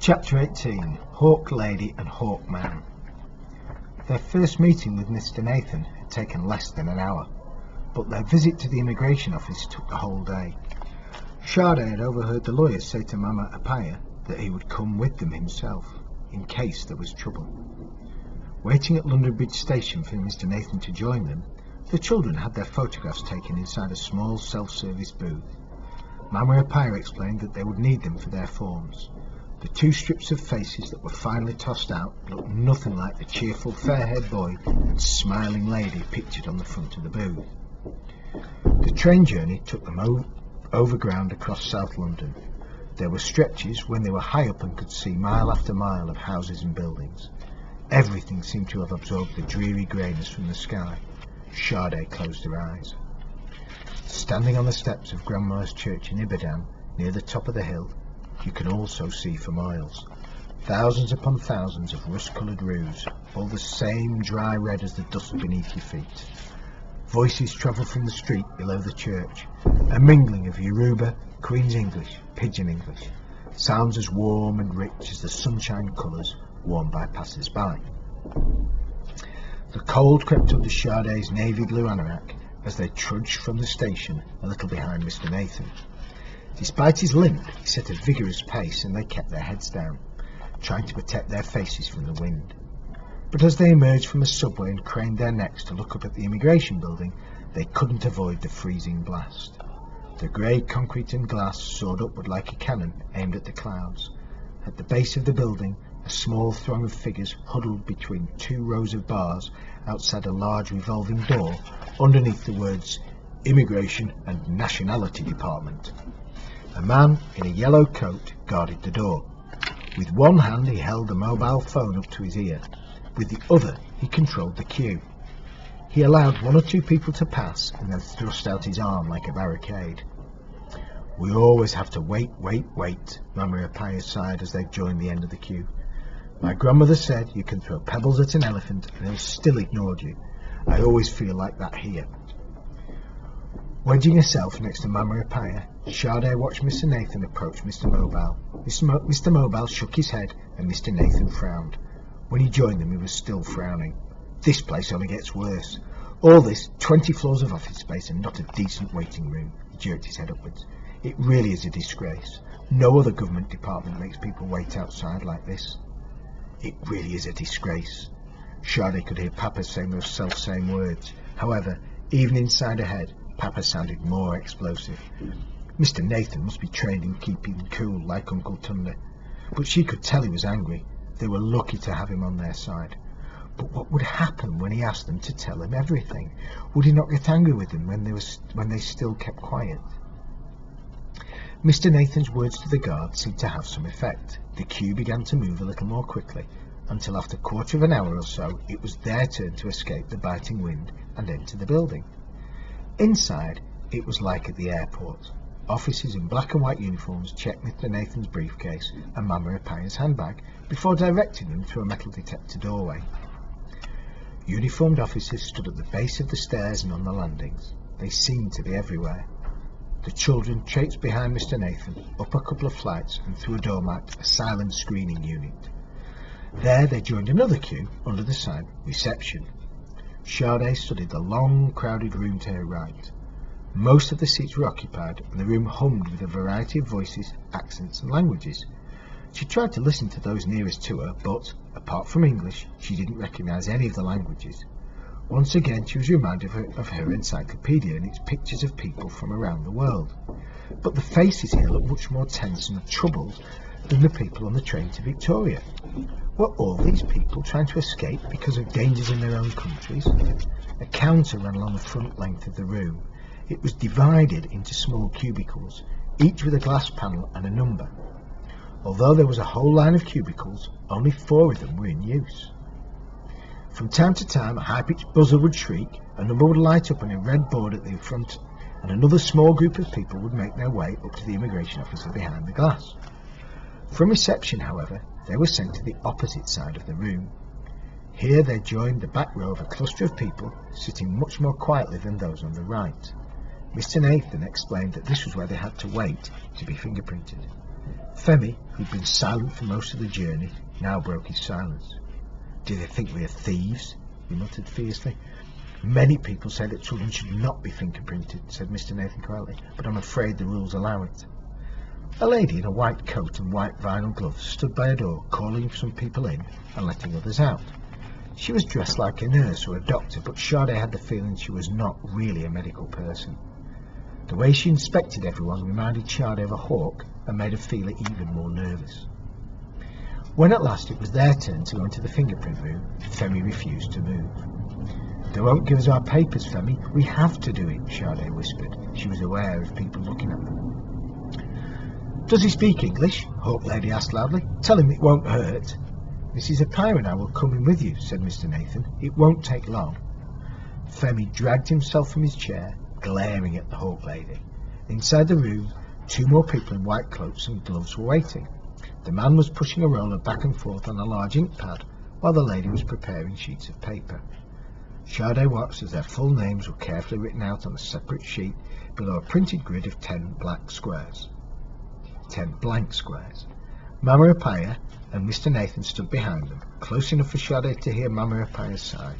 Chapter 18. Hawk Lady and Hawk Man. Their first meeting with Mr. Nathan had taken less than an hour, but their visit to the immigration office took the whole day. Sade had overheard the lawyer say to Mama Apaya that he would come with them himself, in case there was trouble. Waiting at London Bridge Station for Mr. Nathan to join them, the children had their photographs taken inside a small self-service booth. Mama Apaya explained that they would need them for their forms. The two strips of faces that were finally tossed out looked nothing like the cheerful fair-haired boy and smiling lady pictured on the front of the booth. The train journey took them overground across South London. There were stretches when they were high up and could see mile after mile of houses and buildings. Everything seemed to have absorbed the dreary greyness from the sky. Sade closed her eyes. Standing on the steps of Grandma's church in Ibadan, near the top of the hill, you can also see for miles thousands upon thousands of rust-coloured roofs, all the same dry red as the dust beneath your feet. Voices travel from the street below the church, a mingling of Yoruba, Queen's English, Pidgin English, sounds as warm and rich as the sunshine colours worn by passers-by. The cold crept up to Sade's navy blue anorak as they trudged from the station a little behind Mr. Nathan. Despite his limp, he set a vigorous pace and they kept their heads down, trying to protect their faces from the wind. But as they emerged from a subway and craned their necks to look up at the immigration building, they couldn't avoid the freezing blast. The grey concrete and glass soared upward like a cannon aimed at the clouds. At the base of the building, a small throng of figures huddled between two rows of bars outside a large revolving door underneath the words Immigration and Nationality Department. A man in a yellow coat guarded the door. With one hand he held a mobile phone up to his ear. With the other he controlled the queue. He allowed one or two people to pass and then thrust out his arm like a barricade. We always have to wait, Mama Apaya sighed as they joined the end of the queue. My grandmother said you can throw pebbles at an elephant and he'll still ignore you. I always feel like that here. Wedging herself next to Mama Apaya, Sade watched Mr. Nathan approach Mr. Mobile. Mr. Mobile shook his head and Mr. Nathan frowned. When he joined them he was still frowning. This place only gets worse. All this, 20 floors of office space and not a decent waiting room. He jerked his head upwards. It really is a disgrace. No other government department makes people wait outside like this. It really is a disgrace. Sade could hear Papa saying those self-same words. However, even inside her head, Papa sounded more explosive. Mr. Nathan must be trained in keeping cool like Uncle Thunder. But she could tell he was angry. They were lucky to have him on their side. But what would happen when he asked them to tell him everything? Would he not get angry with them when they still kept quiet? Mr. Nathan's words to the guard seemed to have some effect. The queue began to move a little more quickly, until after a quarter of an hour or so it was their turn to escape the biting wind and enter the building. Inside, it was like at the airport. Officers in black and white uniforms checked Mr. Nathan's briefcase and Mama Apaya's handbag before directing them through a metal detector doorway. Uniformed officers stood at the base of the stairs and on the landings. They seemed to be everywhere. The children traipsed behind Mr. Nathan, up a couple of flights and through a door marked Asylum Screening Unit. There they joined another queue under the sign Reception. Sade studied the long, crowded room to her right. Most of the seats were occupied, and the room hummed with a variety of voices, accents, and languages. She tried to listen to those nearest to her, but, apart from English, she didn't recognise any of the languages. Once again she was reminded of her encyclopedia and its pictures of people from around the world. But the faces here looked much more tense and troubled than the people on the train to Victoria. Were all these people trying to escape because of dangers in their own countries? A counter ran along the front length of the room. It was divided into small cubicles, each with a glass panel and a number. Although there was a whole line of cubicles, only 4 of them were in use. From time to time a high-pitched buzzer would shriek, a number would light up on a red board at the front, and another small group of people would make their way up to the immigration officer behind the glass. From reception, however, they were sent to the opposite side of the room. Here they joined the back row of a cluster of people, sitting much more quietly than those on the right. Mr. Nathan explained that this was where they had to wait to be fingerprinted. Femi, who'd been silent for most of the journey, now broke his silence. "Do they think we are thieves?" he muttered fiercely. "Many people say that children should not be fingerprinted," said Mr. Nathan quietly, "but I'm afraid the rules allow it." A lady in a white coat and white vinyl gloves stood by a door, calling some people in and letting others out. She was dressed like a nurse or a doctor, but Sade had the feeling she was not really a medical person. The way she inspected everyone reminded Sade of a hawk and made her feel even more nervous. When at last it was their turn to go into the fingerprint room, Femi refused to move. "They won't give us our papers, Femi. We have to do it," Sade whispered. She was aware of people looking at them. "Does he speak English?" Hawk Lady asked loudly. "Tell him it won't hurt." "Mrs. Appiah and I will come in with you," said Mr. Nathan. "It won't take long." Femi dragged himself from his chair, glaring at the Hawk Lady. Inside the room, 2 more people in white cloaks and gloves were waiting. The man was pushing a roller back and forth on a large ink pad, while the lady was preparing sheets of paper. Sade watched as their full names were carefully written out on a separate sheet below a printed grid of 10 blank squares. Mama Appiah and Mr. Nathan stood behind them, close enough for Sade to hear Mama Appiah's sigh.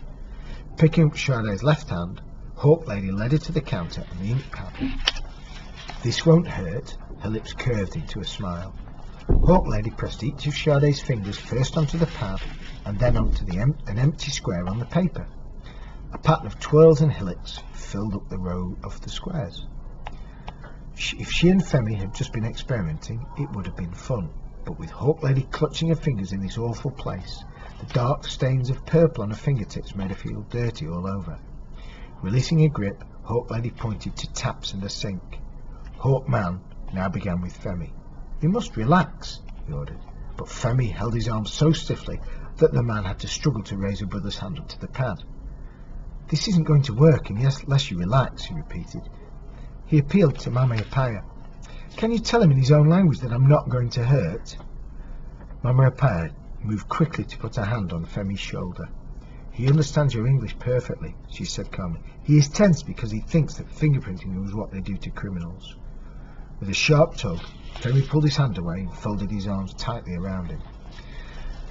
Picking up Sade's left hand, Hawk Lady led her to the counter and the ink pad. "This won't hurt." Her lips curved into a smile. Hawk Lady pressed each of Sade's fingers first onto the pad and then onto an empty square on the paper. A pattern of twirls and hillocks filled up the row of the squares. If she and Femi had just been experimenting, it would have been fun. But with Hawk Lady clutching her fingers in this awful place, the dark stains of purple on her fingertips made her feel dirty all over. Releasing her grip, Hawk Lady pointed to taps and a sink. Hawk Man now began with Femi. "You must relax," he ordered, but Femi held his arm so stiffly that the man had to struggle to raise her brother's hand up to the pad. "This isn't going to work unless you relax," he repeated. He appealed to Mama Appiah. "Can you tell him in his own language that I'm not going to hurt?" Mama Appiah moved quickly to put her hand on Femi's shoulder. "He understands your English perfectly," she said calmly. "He is tense because he thinks that fingerprinting is what they do to criminals." With a sharp tug, Femi pulled his hand away and folded his arms tightly around him.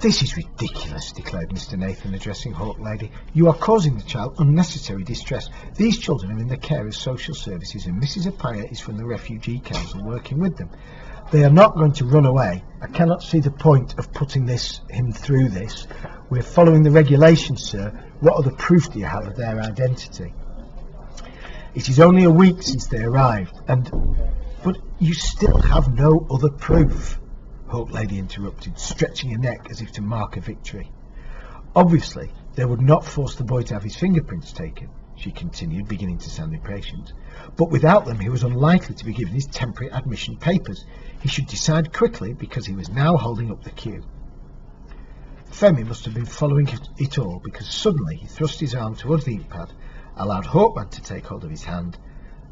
"This is ridiculous," declared Mr. Nathan, addressing Hawk Lady. "You are causing the child unnecessary distress. These children are in the care of social services, and Mrs. Appiah is from the Refugee Council working with them. They are not going to run away. I cannot see the point of putting him through this. We're following the regulations, sir. What other proof do you have of their identity? It is only a week since they arrived, But you still have no other proof," Hawk Lady interrupted, stretching her neck as if to mark a victory. "Obviously, they would not force the boy to have his fingerprints taken," she continued, beginning to sound impatient. "But without them, he was unlikely to be given his temporary admission papers. He should decide quickly, because he was now holding up the queue." Femi must have been following it all, because suddenly he thrust his arm towards the ink pad, allowed Hawkman to take hold of his hand.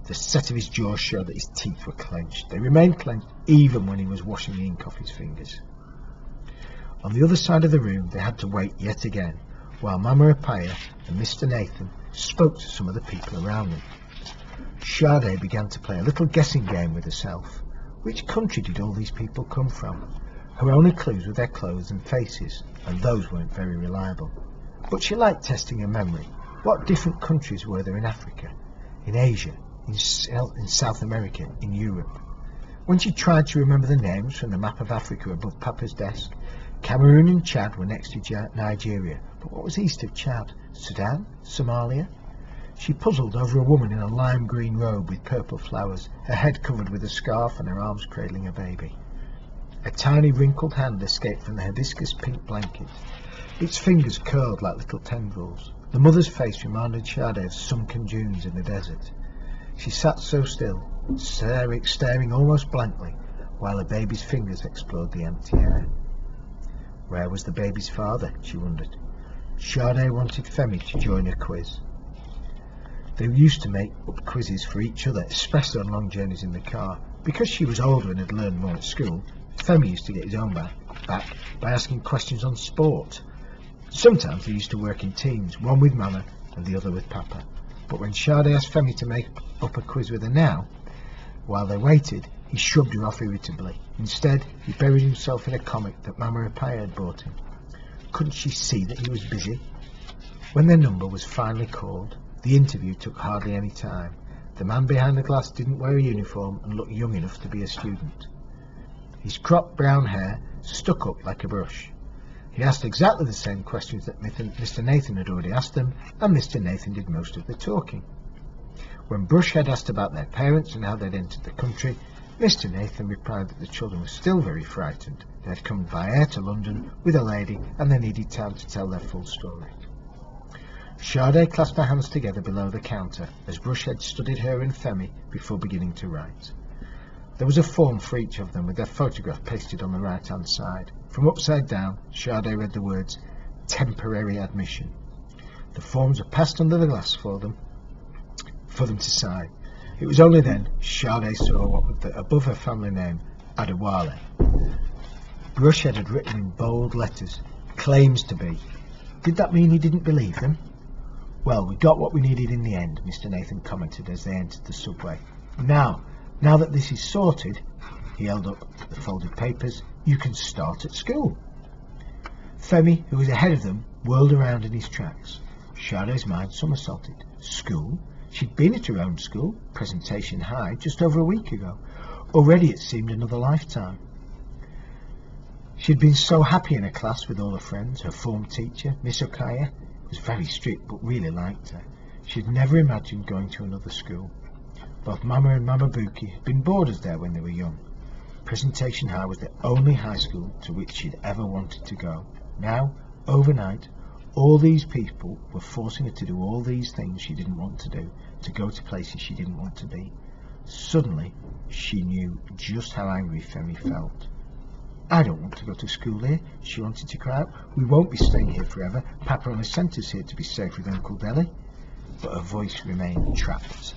The set of his jaws showed that his teeth were clenched. They remained clenched even when he was washing the ink off his fingers. On the other side of the room they had to wait yet again, while Mama Appiah and Mr. Nathan spoke to some of the people around them. Sade began to play a little guessing game with herself. Which country did all these people come from? Her only clues were their clothes and faces, and those weren't very reliable. But she liked testing her memory. What different countries were there in Africa, in Asia, in South America, in Europe? When she tried to remember the names from the map of Africa above Papa's desk, Cameroon and Chad were next to Nigeria, but what was east of Chad? Sudan? Somalia? She puzzled over a woman in a lime green robe with purple flowers, her head covered with a scarf and her arms cradling a baby. A tiny wrinkled hand escaped from the hibiscus pink blanket. Its fingers curled like little tendrils. The mother's face reminded Sade of sunken dunes in the desert. She sat so still, staring almost blankly, while the baby's fingers explored the empty air. Where was the baby's father, she wondered. Sade wanted Femi to join her quiz. They used to make up quizzes for each other, especially on long journeys in the car. Because she was older and had learned more at school, Femi used to get his own back by asking questions on sport. Sometimes they used to work in teams, one with Mama and the other with Papa. But when Sade asked Femi to make up a quiz with her now, while they waited, He shrugged her off irritably. Instead, he buried himself in a comic that Mama Rapaya had bought him. Couldn't she see that he was busy? When their number was finally called, the interview took hardly any time. The man behind the glass didn't wear a uniform and looked young enough to be a student. His cropped brown hair stuck up like a brush. He asked exactly the same questions that Mr. Nathan had already asked them, and Mr. Nathan did most of the talking. When Brush had asked about their parents and how they'd entered the country, Mr. Nathan replied that the children were still very frightened. They had come by air to London with a lady, and they needed time to tell their full story. Sade clasped her hands together below the counter as Brush had studied her and Femi before beginning to write. There was a form for each of them with their photograph pasted on the right-hand side. From upside down, Sade read the words, "Temporary admission." The forms were passed under the glass for them to sign. It was only then Sade saw what was above her family name, Adewale. Brushhead had written in bold letters, "Claims to be." Did that mean he didn't believe them? "Well, we got what we needed in the end," Mr. Nathan commented as they entered the subway. Now that this is sorted," he held up the folded papers, "you can start at school." Femi, who was ahead of them, whirled around in his tracks. Sade's mind somersaulted. School? She'd been at her own school, Presentation High, just over a week ago. Already it seemed another lifetime. She'd been so happy in her class with all her friends. Her form teacher, Miss Okaya, was very strict but really liked her. She'd never imagined going to another school. Both Mama and Mama Buki had been boarders there when they were young. Presentation High was the only high school to which she'd ever wanted to go. Now, overnight, all these people were forcing her to do all these things she didn't want to do, to go to places she didn't want to be. Suddenly, she knew just how angry Femi felt. "I don't want to go to school here," she wanted to cry out. "We won't be staying here forever. Papa only sent us here to be safe with Uncle Deli." But her voice remained trapped.